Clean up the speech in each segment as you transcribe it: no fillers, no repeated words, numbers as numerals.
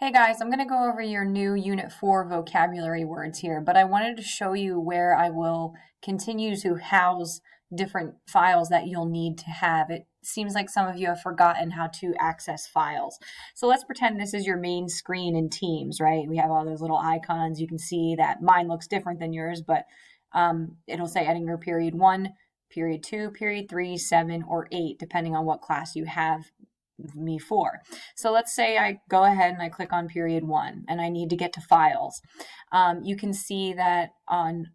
Hey guys, I'm going to go over your new Unit 4 vocabulary words here, but I wanted to show you where I will continue to house different files that you'll need to have. It seems like some of you have forgotten how to access files. So let's pretend this is your main screen in Teams, right? We have all those little icons. You can see that mine looks different than yours, but it'll say Edinger period 1, period 2, period 3, 7, or 8, depending on what class you have me for. So let's say I go ahead and I click on period 1 and I need to get to files. You can see that on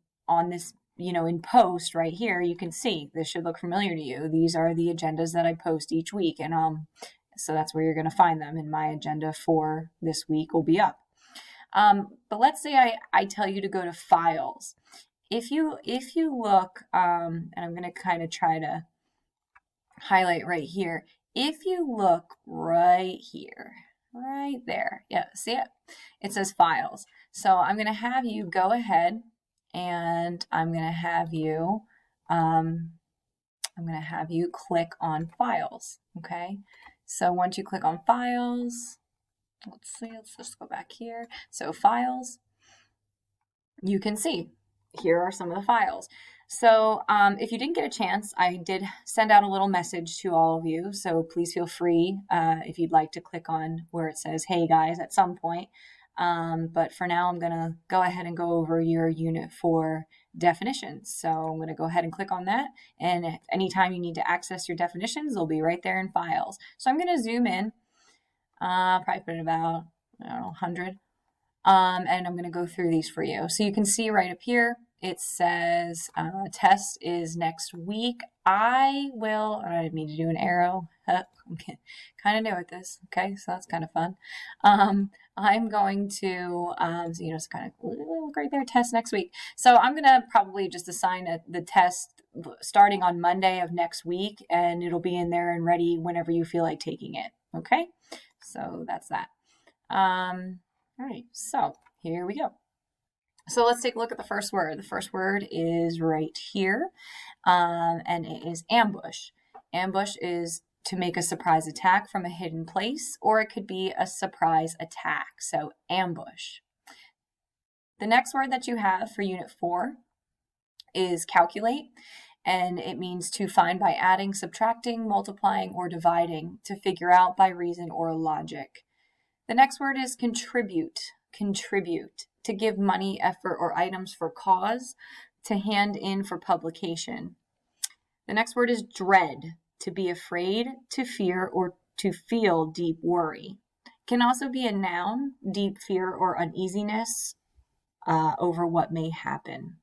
this, in post right here, you can see this should look familiar to you. These are the agendas that I post each week, and so that's where you're going to find them, and my agenda for this week will be up. But let's say I tell you to go to files. If you look, and I'm going to kind of try to highlight right here. If you look right here, right there, yeah, see it? It says files. So I'm going to have you go ahead and I'm going to have you click on files, okay? So once you click on files, let's just go back here. So files, you can see here are some of the files. So if you didn't get a chance, I did send out a little message to all of you. So please feel free if you'd like to click on where it says, hey guys, at some point. But for now, I'm going to go ahead and go over your Unit 4 definitions. So I'm going to go ahead and click on that. And if anytime you need to access your definitions, they'll be right there in files. So I'm going to zoom in, probably put it about, 100. And I'm going to go through these for you. So you can see right up here, it says test is next week. I didn't mean to do an arrow. I'm kind of new at this. Okay, so that's kind of fun. I'm going to, it's kind of look right there, test next week. So I'm going to probably just assign the test starting on Monday of next week, and it'll be in there and ready whenever you feel like taking it. Okay, so that's that. All right, so here we go. So let's take a look at the first word. The first word is right here, and it is ambush. Ambush is to make a surprise attack from a hidden place, or it could be a surprise attack, so ambush. The next word that you have for Unit 4 is calculate, and it means to find by adding, subtracting, multiplying, or dividing, to figure out by reason or logic. The next word is contribute. Contribute, to give money, effort, or items for cause, to hand in for publication. The next word is dread, to be afraid, to fear, or to feel deep worry. Can also be a noun, deep fear or uneasiness over what may happen.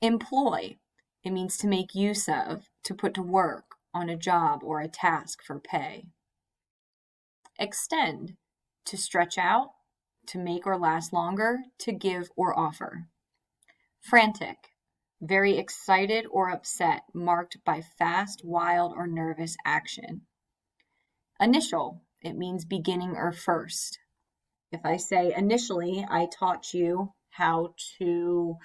Employ, it means to make use of, to put to work on a job or a task for pay. Extend, to stretch out, to make or last longer, to give or offer. Frantic, very excited or upset, marked by fast, wild, or nervous action. Initial, it means beginning or first. If I say initially, I taught you how to,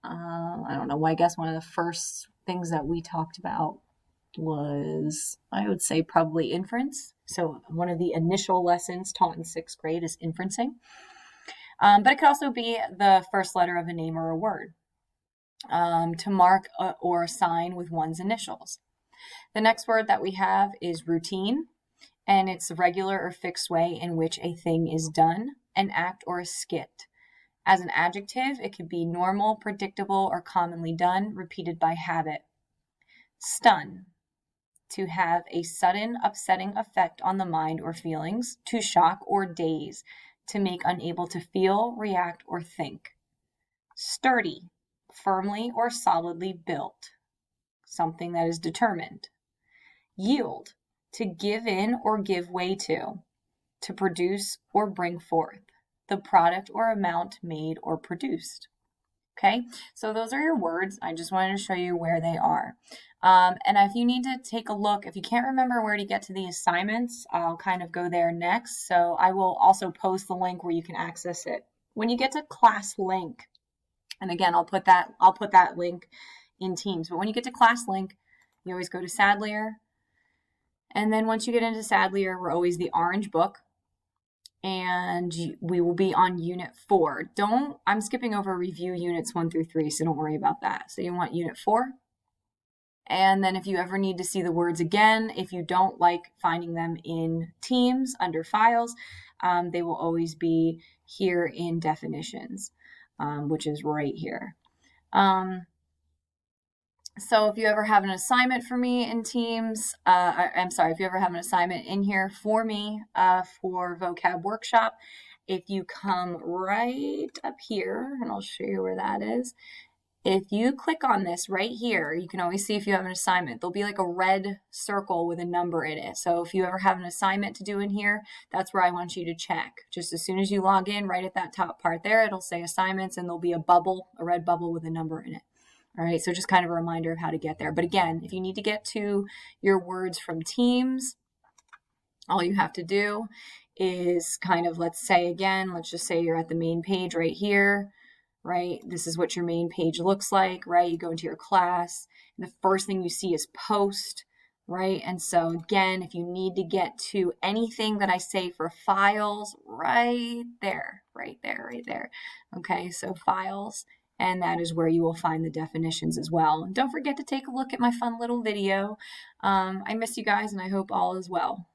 I guess one of the first things that we talked about was, I would say, probably inference. So one of the initial lessons taught in 6th grade is inferencing. But it could also be the first letter of a name or a word, to mark or assign with one's initials. The next word that we have is routine, and it's a regular or fixed way in which a thing is done, an act, or a skit. As an adjective, it could be normal, predictable, or commonly done, repeated by habit. Stun, to have a sudden, upsetting effect on the mind or feelings, to shock or daze, to make unable to feel, react, or think. Sturdy, firmly or solidly built, something that is determined. Yield, to give in or give way to produce or bring forth, the product or amount made or produced. Okay, so those are your words. I just wanted to show you where they are. And if you need to take a look, if you can't remember where to get to the assignments, I'll kind of go there next. So I will also post the link where you can access it. When you get to class link, and again, I'll put that link in Teams, but when you get to class link, you always go to Sadlier. And then once you get into Sadlier, we're always the orange book. and we will be on unit 4. I'm skipping over review units 1 through 3, so don't worry about that. So you want unit 4. And then if you ever need to see the words again, if you don't like finding them in Teams under files, they will always be here in definitions, which is right here. So if you ever have an assignment for me in Teams, if you ever have an assignment in here for me for vocab workshop, if you come right up here, and I'll show you where that is. If you click on this right here, you can always see if you have an assignment. There'll be like a red circle with a number in it. So if you ever have an assignment to do in here, that's where I want you to check. Just as soon as you log in, right at that top part there, it'll say assignments, and there'll be a bubble, a red bubble with a number in it. All right, so just kind of a reminder of how to get there. But again, if you need to get to your words from Teams, all you have to do is kind of, let's just say you're at the main page right here, right? This is what your main page looks like, right? You go into your class, and the first thing you see is post, right? And so again, if you need to get to anything that I say for files, right there. Okay, so files. And that is where you will find the definitions as well. And don't forget to take a look at my fun little video. I miss you guys, and I hope all is well.